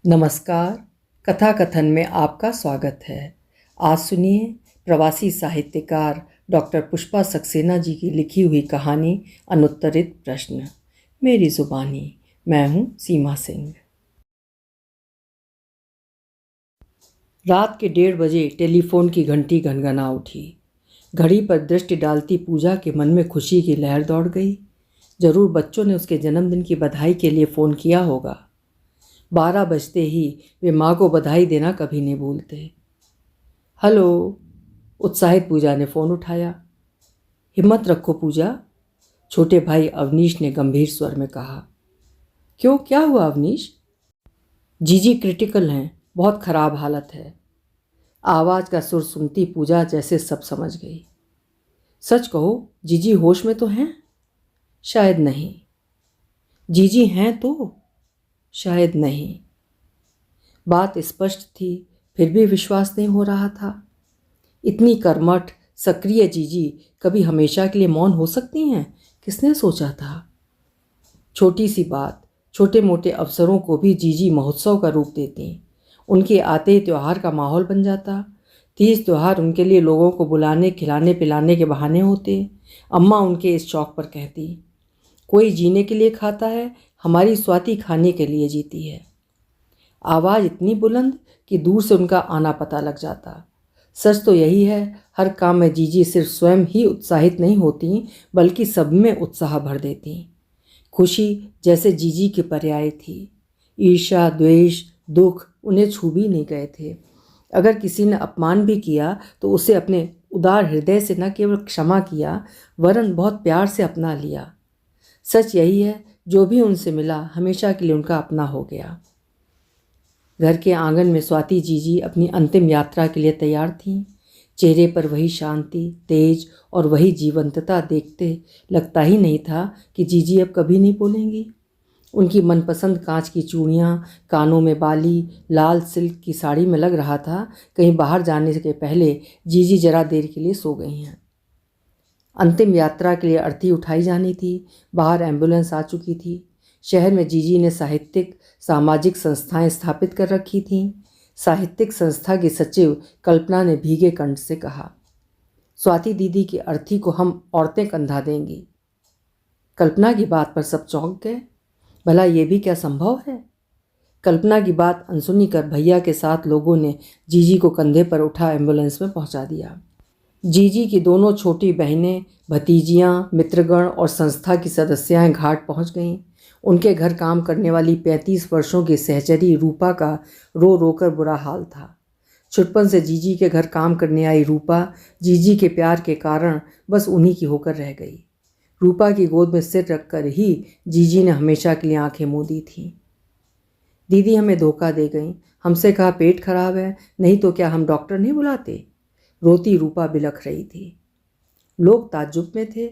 नमस्कार। कथा कथन में आपका स्वागत है। आज सुनिए प्रवासी साहित्यकार डॉक्टर पुष्पा सक्सेना जी की लिखी हुई कहानी अनुत्तरित प्रश्न। मेरी जुबानी। मैं हूँ सीमा सिंह। रात के 1:30 बजे टेलीफोन की घंटी घनघना उठी। घड़ी पर दृष्टि डालती पूजा के मन में खुशी की लहर दौड़ गई। जरूर बच्चों ने उसके जन्मदिन की बधाई के लिए फ़ोन किया होगा। 12 बजते ही वे माँ को बधाई देना कभी नहीं भूलते। हेलो, उत्साहित पूजा ने फ़ोन उठाया। हिम्मत रखो पूजा, छोटे भाई अवनीश ने गंभीर स्वर में कहा। क्यों, क्या हुआ अवनीश? जीजी क्रिटिकल हैं, बहुत ख़राब हालत है। आवाज़ का सुर सुनती पूजा जैसे सब समझ गई। सच कहो, जीजी होश में तो हैं? शायद नहीं। जीजी हैं तो? शायद नहीं। बात स्पष्ट थी, फिर भी विश्वास नहीं हो रहा था। इतनी कर्मठ सक्रिय जीजी कभी हमेशा के लिए मौन हो सकती हैं? किसने सोचा था? छोटी सी बात, छोटे मोटे अवसरों को भी जीजी महोत्सव का रूप देती। उनके आते ही त्यौहार का माहौल बन जाता। 30 त्यौहार उनके लिए लोगों को बुलाने खिलाने पिलाने के बहाने होते। अम्मा उनके इस शौक पर कहती, कोई जीने के लिए खाता है, हमारी स्वाति खाने के लिए जीती है। आवाज़ इतनी बुलंद कि दूर से उनका आना पता लग जाता। सच तो यही है, हर काम में जीजी सिर्फ स्वयं ही उत्साहित नहीं होती, बल्कि सब में उत्साह भर देती। खुशी जैसे जीजी के पर्याय थी। ईर्ष्या, द्वेष, दुख उन्हें छू भी नहीं गए थे। अगर किसी ने अपमान भी किया तो उसे अपने उदार हृदय से न केवल क्षमा किया, वरन बहुत प्यार से अपना लिया। सच यही है, जो भी उनसे मिला हमेशा के लिए उनका अपना हो गया। घर के आंगन में स्वाति जीजी अपनी अंतिम यात्रा के लिए तैयार थीं। चेहरे पर वही शांति, तेज और वही जीवंतता देखते लगता ही नहीं था कि जीजी अब कभी नहीं बोलेंगी। उनकी मनपसंद कांच की चूड़ियाँ, कानों में बाली, लाल सिल्क की साड़ी में लग रहा था कहीं बाहर जाने के पहले जीजी जरा देर के लिए सो गई हैं। अंतिम यात्रा के लिए अर्थी उठाई जानी थी। बाहर एम्बुलेंस आ चुकी थी। शहर में जीजी ने साहित्यिक सामाजिक संस्थाएं स्थापित कर रखी थीं। साहित्यिक संस्था की सचिव कल्पना ने भीगे कंठ से कहा, स्वाति दीदी की अर्थी को हम औरतें कंधा देंगी। कल्पना की बात पर सब चौंक गए। भला ये भी क्या संभव है? कल्पना की बात अनसुनी कर भैया के साथ लोगों ने जीजी को कंधे पर उठा एम्बुलेंस में पहुंचा दिया। जीजी की दोनों छोटी बहनें, भतीजियां, मित्रगण और संस्था की सदस्याएं घाट पहुंच गईं। उनके घर काम करने वाली 35 वर्षों की सहचरी रूपा का रो रोकर बुरा हाल था। छुटपन से जीजी के घर काम करने आई रूपा जीजी के प्यार के कारण बस उन्हीं की होकर रह गई। रूपा की गोद में सिर रखकर ही जीजी ने हमेशा के लिए आंखें मूंदी थीं। दीदी हमें धोखा दे गई, हमसे कहा पेट खराब है, नहीं तो क्या हम डॉक्टर नहीं बुलाते। रोती रूपा बिलख रही थी। लोग ताज्जुब में थे।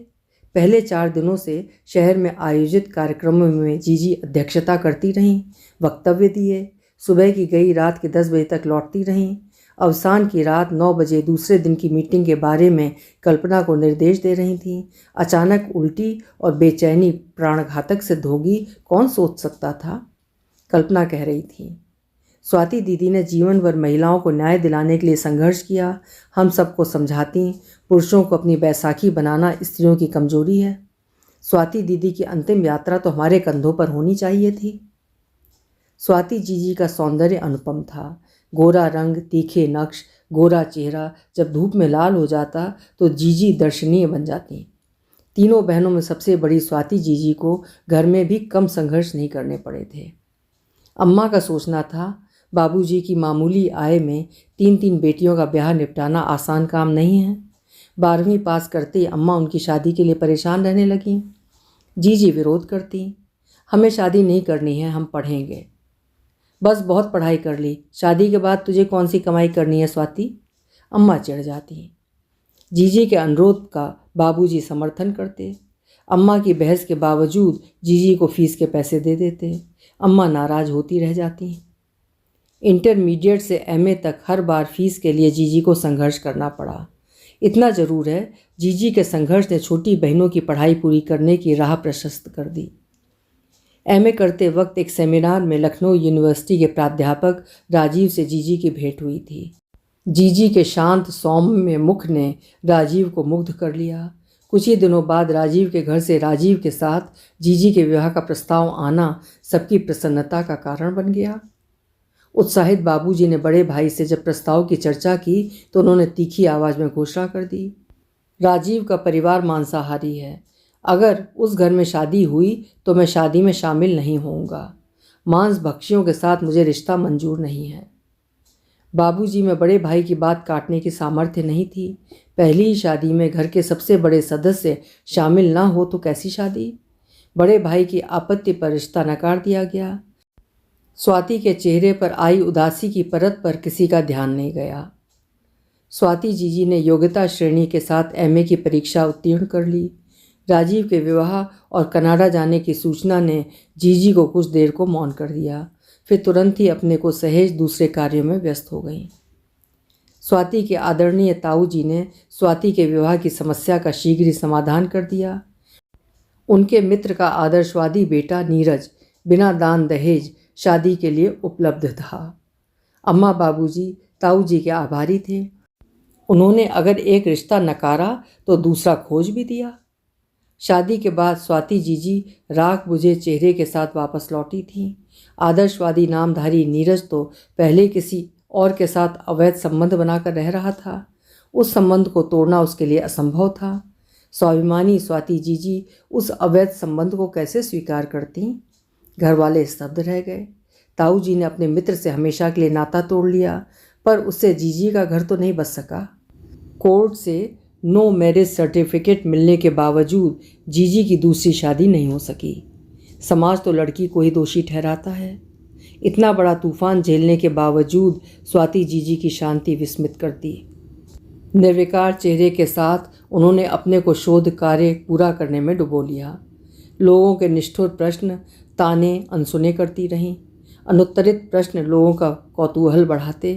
पहले 4 दिनों से शहर में आयोजित कार्यक्रमों में जीजी अध्यक्षता करती रहीं, वक्तव्य दिए। सुबह की गई रात के 10 बजे तक लौटती रहीं। अवसान की रात 9 बजे दूसरे दिन की मीटिंग के बारे में कल्पना को निर्देश दे रही थीं। अचानक उल्टी और बेचैनी प्राणघातक सिद्ध होगी, कौन सोच सकता था। कल्पना कह रही थी, स्वाति दीदी ने जीवन भर महिलाओं को न्याय दिलाने के लिए संघर्ष किया। हम सबको समझाती, पुरुषों को अपनी बैसाखी बनाना स्त्रियों की कमजोरी है। स्वाति दीदी की अंतिम यात्रा तो हमारे कंधों पर होनी चाहिए थी। स्वाति जीजी का सौंदर्य अनुपम था। गोरा रंग, तीखे नक्श, गोरा चेहरा जब धूप में लाल हो जाता तो जीजी दर्शनीय बन जाती। तीनों बहनों में सबसे बड़ी स्वाति जीजी को घर में भी कम संघर्ष नहीं करने पड़े थे। अम्मा का सोचना था, बाबूजी की मामूली आय में 3 बेटियों का ब्याह निपटाना आसान काम नहीं है। 12वीं पास करते ही अम्मा उनकी शादी के लिए परेशान रहने लगीं। जीजी विरोध करती, हमें शादी नहीं करनी है, हम पढ़ेंगे। बस बहुत पढ़ाई कर ली, शादी के बाद तुझे कौन सी कमाई करनी है स्वाति। अम्मा चिढ़ जाती। जीजी के अनुरोध का बाबूजी समर्थन करते। अम्मा की बहस के बावजूद जीजी को फीस के पैसे दे देते। अम्मा नाराज होती रह जाती। इंटरमीडिएट से एमए तक हर बार फीस के लिए जीजी को संघर्ष करना पड़ा। इतना ज़रूर है, जीजी के संघर्ष ने छोटी बहनों की पढ़ाई पूरी करने की राह प्रशस्त कर दी। एमए करते वक्त एक सेमिनार में लखनऊ यूनिवर्सिटी के प्राध्यापक राजीव से जीजी की भेंट हुई थी। जीजी के शांत सौम्य मुख ने राजीव को मुग्ध कर लिया। कुछ ही दिनों बाद राजीव के घर से राजीव के साथ जीजी के विवाह का प्रस्ताव आना सबकी प्रसन्नता का कारण बन गया। उत्साहित बाबूजी ने बड़े भाई से जब प्रस्ताव की चर्चा की तो उन्होंने तीखी आवाज़ में घोषणा कर दी, राजीव का परिवार मांसाहारी है। अगर उस घर में शादी हुई तो मैं शादी में शामिल नहीं होऊंगा। मांस भक्षियों के साथ मुझे रिश्ता मंजूर नहीं है। बाबूजी में बड़े भाई की बात काटने की सामर्थ्य नहीं थी। पहली ही शादी में घर के सबसे बड़े सदस्य शामिल ना हो तो कैसी शादी। बड़े भाई की आपत्ति पर रिश्ता नकार दिया गया। स्वाति के चेहरे पर आई उदासी की परत पर किसी का ध्यान नहीं गया। स्वाति जीजी ने योग्यता श्रेणी के साथ एमए की परीक्षा उत्तीर्ण कर ली। राजीव के विवाह और कनाडा जाने की सूचना ने जीजी को कुछ देर को मौन कर दिया। फिर तुरंत ही अपने को सहेज दूसरे कार्यों में व्यस्त हो गईं। स्वाति के आदरणीय ताऊ जी ने स्वाति के विवाह की समस्या का शीघ्र ही समाधान कर दिया। उनके मित्र का आदर्शवादी बेटा नीरज बिना दान दहेज शादी के लिए उपलब्ध था। अम्मा बाबूजी ताऊ जी के आभारी थे। उन्होंने अगर एक रिश्ता नकारा तो दूसरा खोज भी दिया। शादी के बाद स्वाति जीजी राख बुझे चेहरे के साथ वापस लौटी थीं। आदर्शवादी नामधारी नीरज तो पहले किसी और के साथ अवैध संबंध बनाकर रह रहा था। उस संबंध को तोड़ना उसके लिए असंभव था। स्वाभिमानी स्वाति जीजी उस अवैध संबंध को कैसे स्वीकार करती। घर वाले स्तब्ध रह गए। ताऊ जी ने अपने मित्र से हमेशा के लिए नाता तोड़ लिया, पर उससे जीजी का घर तो नहीं बच सका। कोर्ट से नो मैरिज सर्टिफिकेट मिलने के बावजूद जीजी की दूसरी शादी नहीं हो सकी। समाज तो लड़की को ही दोषी ठहराता है। इतना बड़ा तूफान झेलने के बावजूद स्वाति जीजी की शांति विस्मित करती। निर्विकार चेहरे के साथ उन्होंने अपने को शोध कार्य पूरा करने में डुबो लिया। लोगों के निष्ठुर प्रश्न ताने अनसुने करती रहीं। अनुत्तरित प्रश्न लोगों का कौतूहल बढ़ाते,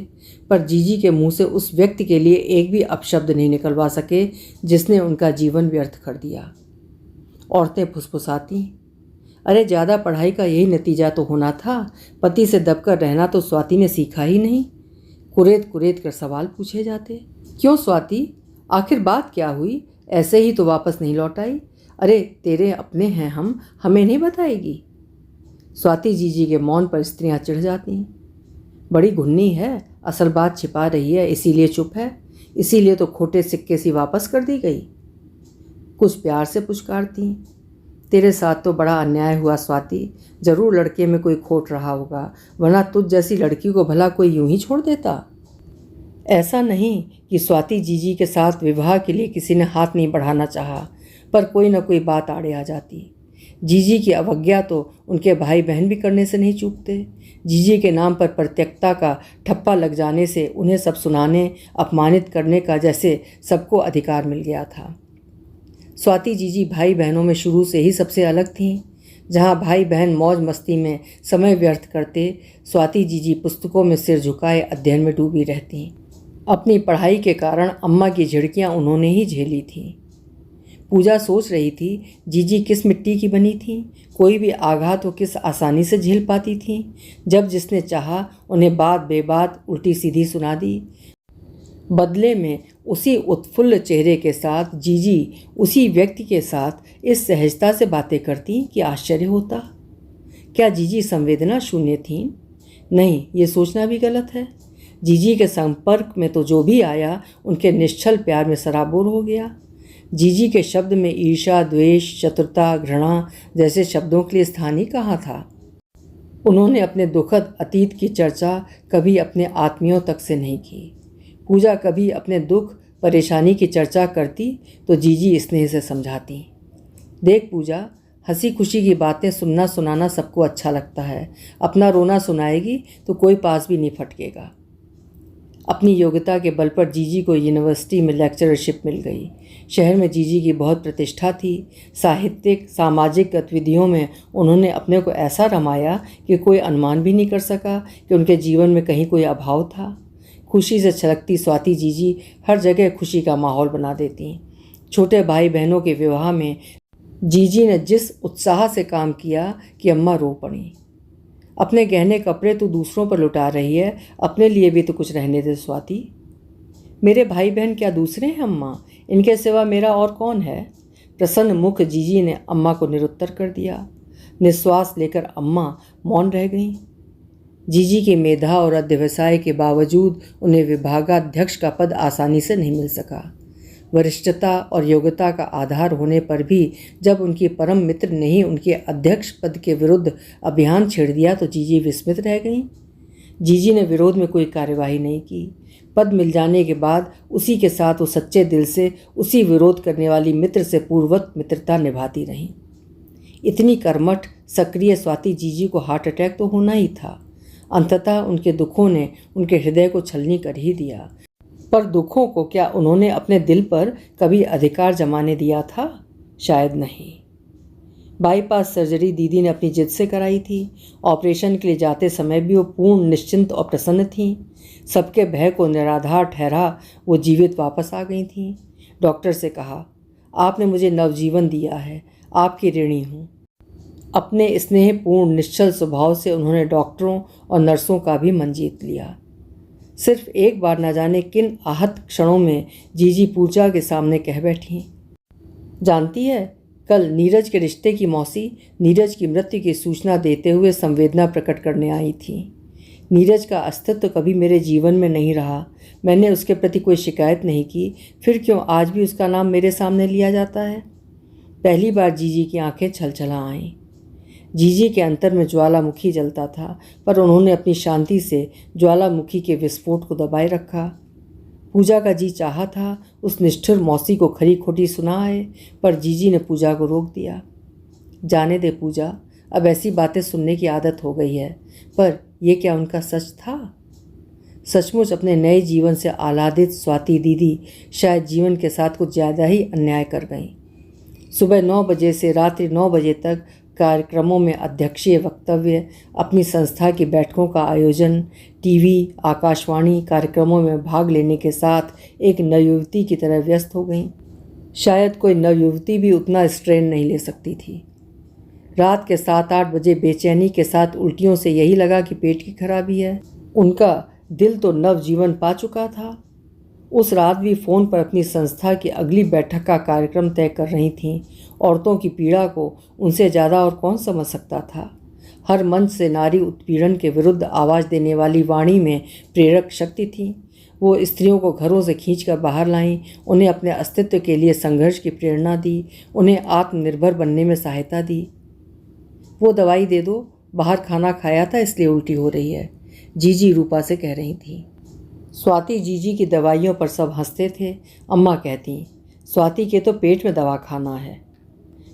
पर जीजी के मुंह से उस व्यक्ति के लिए एक भी अपशब्द नहीं निकलवा सके जिसने उनका जीवन व्यर्थ कर दिया। औरतें फुसफुसाती, अरे ज़्यादा पढ़ाई का यही नतीजा तो होना था। पति से दबकर रहना तो स्वाति ने सीखा ही नहीं। कुरेद कुरेद कर सवाल पूछे जाते, क्यों स्वाति, आखिर बात क्या हुई? ऐसे ही तो वापस नहीं लौट आई। अरे तेरे अपने हैं हम, हमें नहीं बताएगी? स्वाति जीजी के मौन पर स्त्रियां चिढ़ जाती। बड़ी घुन्नी है, असल बात छिपा रही है, इसीलिए चुप है, इसीलिए तो खोटे सिक्के सी वापस कर दी गई। कुछ प्यार से पुचकारती, तेरे साथ तो बड़ा अन्याय हुआ स्वाति। जरूर लड़के में कोई खोट रहा होगा, वरना तुझ जैसी लड़की को भला कोई यूं ही छोड़ देता। ऐसा नहीं कि स्वाति जीजी के साथ विवाह के लिए किसी ने हाथ नहीं बढ़ाना चाहा, पर कोई न कोई बात आड़े आ जाती। जीजी की अवज्ञा तो उनके भाई बहन भी करने से नहीं चूकते। जीजी के नाम पर परित्यक्ता का ठप्पा लग जाने से उन्हें सब सुनाने, अपमानित करने का जैसे सबको अधिकार मिल गया था। स्वाति जीजी भाई बहनों में शुरू से ही सबसे अलग थीं। जहाँ भाई बहन मौज मस्ती में समय व्यर्थ करते, स्वाति जीजी पुस्तकों में सिर झुकाए अध्ययन में डूबी रहती। अपनी पढ़ाई के कारण अम्मा की झिड़कियाँ उन्होंने ही झेली थीं। पूजा सोच रही थी जीजी किस मिट्टी की बनी थी, कोई भी आघात वो किस आसानी से झेल पाती थी। जब जिसने चाहा उन्हें बात बेबात उल्टी सीधी सुना दी। बदले में उसी उत्फुल्ल चेहरे के साथ जीजी उसी व्यक्ति के साथ इस सहजता से बातें करती कि आश्चर्य होता। क्या जीजी संवेदना शून्य थीं? नहीं, ये सोचना भी गलत है। जीजी के संपर्क में तो जो भी आया उनके निश्चल प्यार में सराबोर हो गया। जीजी के शब्द में ईर्ष्या, द्वेष, चतुरता, घृणा जैसे शब्दों के लिए स्थान ही कहाँ था। उन्होंने अपने दुखद अतीत की चर्चा कभी अपने आत्मियों तक से नहीं की। पूजा कभी अपने दुख परेशानी की चर्चा करती तो जीजी स्नेह से समझाती, देख पूजा, हंसी खुशी की बातें सुनना सुनाना सबको अच्छा लगता है, अपना रोना सुनाएगी तो कोई पास भी नहीं फटकेगा। अपनी योग्यता के बल पर जीजी को यूनिवर्सिटी में लेक्चरशिप मिल गई। शहर में जीजी की बहुत प्रतिष्ठा थी। साहित्यिक सामाजिक गतिविधियों में उन्होंने अपने को ऐसा रमाया कि कोई अनुमान भी नहीं कर सका कि उनके जीवन में कहीं कोई अभाव था। खुशी से छलकती स्वाति जीजी हर जगह खुशी का माहौल बना देती। छोटे भाई बहनों के विवाह में जीजी ने जिस उत्साह से काम किया कि अम्मा रो पड़ी। अपने गहने कपड़े तू दूसरों पर लुटा रही है, अपने लिए भी तो कुछ रहने दे स्वाति। मेरे भाई बहन क्या दूसरे हैं अम्मा? इनके सिवा मेरा और कौन है? प्रसन्न मुख जीजी ने अम्मा को निरुत्तर कर दिया। निश्वास लेकर अम्मा मौन रह गईं। जीजी की मेधा और अध्यवसाय के बावजूद उन्हें विभागाध्यक्ष का पद आसानी से नहीं मिल सका। वरिष्ठता और योग्यता का आधार होने पर भी जब उनकी परम मित्र ने ही उनके अध्यक्ष पद के विरुद्ध अभियान छेड़ दिया तो जीजी विस्मित रह गईं। जीजी ने विरोध में कोई कार्यवाही नहीं की। पद मिल जाने के बाद उसी के साथ वो सच्चे दिल से उसी विरोध करने वाली मित्र से पूर्ववत मित्रता निभाती रहीं। इतनी कर्मठ सक्रिय स्वाति जीजी को हार्ट अटैक तो होना ही था। अंततः उनके दुखों ने उनके हृदय को छलनी कर ही दिया, पर दुखों को क्या उन्होंने अपने दिल पर कभी अधिकार जमाने दिया था? शायद नहीं। बाईपास सर्जरी दीदी ने अपनी जिद से कराई थी। ऑपरेशन के लिए जाते समय भी वो पूर्ण निश्चिंत और प्रसन्न थीं। सबके भय को निराधार ठहरा वो जीवित वापस आ गई थीं। डॉक्टर से कहा, आपने मुझे नवजीवन दिया है, आपकी ऋणी हूँ। अपने स्नेहपूर्ण निश्चल स्वभाव से उन्होंने डॉक्टरों और नर्सों का भी मन जीत लिया। सिर्फ एक बार न जाने किन आहत क्षणों में जीजी पूजा के सामने कह बैठी, जानती है, कल नीरज के रिश्ते की मौसी नीरज की मृत्यु की सूचना देते हुए संवेदना प्रकट करने आई थी। नीरज का अस्तित्व कभी मेरे जीवन में नहीं रहा। मैंने उसके प्रति कोई शिकायत नहीं की, फिर क्यों आज भी उसका नाम मेरे सामने लिया जाता है? पहली बार जीजी की आंखें छलछला आईं। जीजी के अंतर में ज्वालामुखी जलता था, पर उन्होंने अपनी शांति से ज्वालामुखी के विस्फोट को दबाए रखा। पूजा का जी चाहा था उस निष्ठुर मौसी को खरी खोटी सुनाए, पर जीजी ने पूजा को रोक दिया। जाने दे पूजा, अब ऐसी बातें सुनने की आदत हो गई है। पर यह क्या उनका सच था? सचमुच अपने नए जीवन से आह्लादित स्वाति दीदी शायद जीवन के साथ कुछ ज़्यादा ही अन्याय कर गईं। सुबह 9 बजे से रात्रि 9 बजे तक कार्यक्रमों में अध्यक्षीय वक्तव्य, अपनी संस्था की बैठकों का आयोजन, टीवी, आकाशवाणी कार्यक्रमों में भाग लेने के साथ एक नवयुवती की तरह व्यस्त हो गईं। शायद कोई नवयुवती भी उतना स्ट्रेन नहीं ले सकती थी। रात के 7-8 बजे बेचैनी के साथ उल्टियों से यही लगा कि पेट की खराबी है। उनका दिल तो नवजीवन पा चुका था। उस रात भी फ़ोन पर अपनी संस्था की अगली बैठक का कार्यक्रम तय कर रही थीं। औरतों की पीड़ा को उनसे ज़्यादा और कौन समझ सकता था? हर मंच से नारी उत्पीड़न के विरुद्ध आवाज़ देने वाली वाणी में प्रेरक शक्ति थी। वो स्त्रियों को घरों से खींचकर बाहर लाईं, उन्हें अपने अस्तित्व के लिए संघर्ष की प्रेरणा दी, उन्हें आत्मनिर्भर बनने में सहायता दी। वो दवाई दे दो, बाहर खाना खाया था इसलिए उल्टी हो रही है, जीजी रूपा से कह रही थी। स्वाति जीजी की दवाइयों पर सब हंसते थे। अम्मा कहती, स्वाति के तो पेट में दवा खाना है।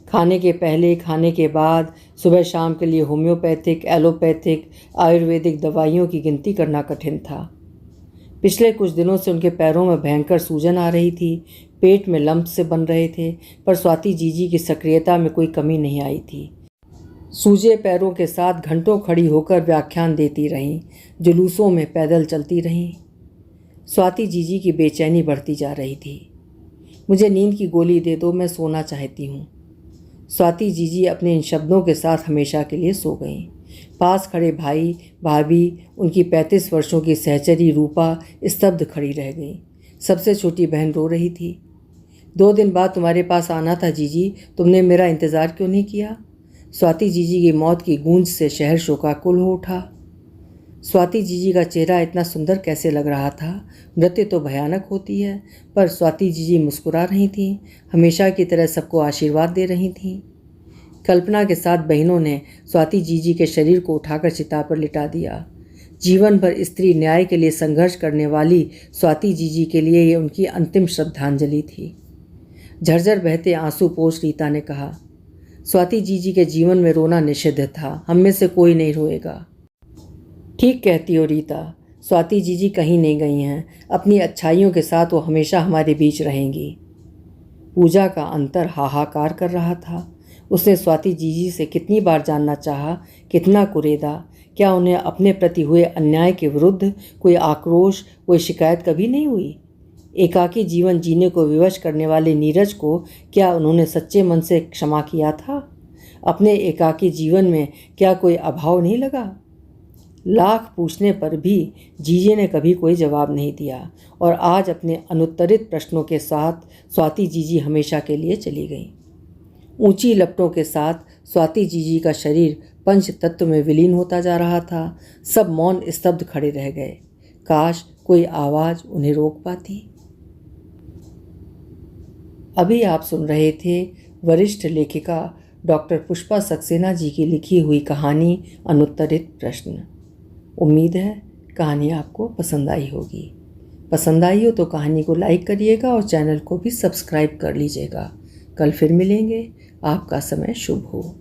खाने के पहले, खाने के बाद, सुबह शाम के लिए होम्योपैथिक, एलोपैथिक, आयुर्वेदिक दवाइयों की गिनती करना कठिन था। पिछले कुछ दिनों से उनके पैरों में भयंकर सूजन आ रही थी, पेट में लम्प से बन रहे थे, पर स्वाति जीजी की सक्रियता में कोई कमी नहीं आई थी। सूजे पैरों के साथ घंटों खड़ी होकर व्याख्यान देती रहीं, जुलूसों में पैदल चलती रहीं। स्वाति जीजी की बेचैनी बढ़ती जा रही थी। मुझे नींद की गोली दे दो, मैं सोना चाहती हूँ। स्वाति जीजी अपने इन शब्दों के साथ हमेशा के लिए सो गईं। पास खड़े भाई भाभी, उनकी 35 वर्षों की सहचरी रूपा स्तब्ध खड़ी रह गई। सबसे छोटी बहन रो रही थी। 2 दिन बाद तुम्हारे पास आना था जीजी, तुमने मेरा इंतज़ार क्यों नहीं किया? स्वाति जीजी की मौत की गूंज से शहर शोकाकुल हो उठा। स्वाति जीजी का चेहरा इतना सुंदर कैसे लग रहा था? मृत्यु तो भयानक होती है, पर स्वाति जीजी मुस्कुरा रही थीं, हमेशा की तरह सबको आशीर्वाद दे रही थीं। कल्पना के साथ बहनों ने स्वाति जीजी के शरीर को उठाकर चिता पर लिटा दिया। जीवन भर स्त्री न्याय के लिए संघर्ष करने वाली स्वाति जीजी के लिए ये उनकी अंतिम श्रद्धांजलि थी। झरझर बहते आंसू पोंछ रीता ने कहा, स्वाति जीजी के जीवन में रोना निषिद्ध था, हम में से कोई नहीं रोएगा। ठीक कहती हो रीता, स्वाति जीजी कहीं नहीं गई हैं, अपनी अच्छाइयों के साथ वो हमेशा हमारे बीच रहेंगी। पूजा का अंतर हाहाकार कर रहा था। उसने स्वाति जीजी से कितनी बार जानना चाहा, कितना कुरेदा, क्या उन्हें अपने प्रति हुए अन्याय के विरुद्ध कोई आक्रोश, कोई शिकायत कभी नहीं हुई? एकाकी जीवन जीने को विवश करने वाले नीरज को क्या उन्होंने सच्चे मन से क्षमा किया था? अपने एकाकी जीवन में क्या कोई अभाव नहीं लगा? लाख पूछने पर भी जीजे ने कभी कोई जवाब नहीं दिया और आज अपने अनुत्तरित प्रश्नों के साथ स्वाति जीजी हमेशा के लिए चली गई। ऊंची लपटों के साथ स्वाति जीजी का शरीर पंच तत्व में विलीन होता जा रहा था। सब मौन स्तब्ध खड़े रह गए। काश कोई आवाज़ उन्हें रोक पाती। अभी आप सुन रहे थे वरिष्ठ लेखिका डॉक्टर पुष्पा सक्सेना जी की लिखी हुई कहानी अनुत्तरित प्रश्न। उम्मीद है कहानी आपको पसंद आई होगी। पसंद आई हो तो कहानी को लाइक करिएगा और चैनल को भी सब्सक्राइब कर लीजिएगा। कल फिर मिलेंगे। आपका समय शुभ हो।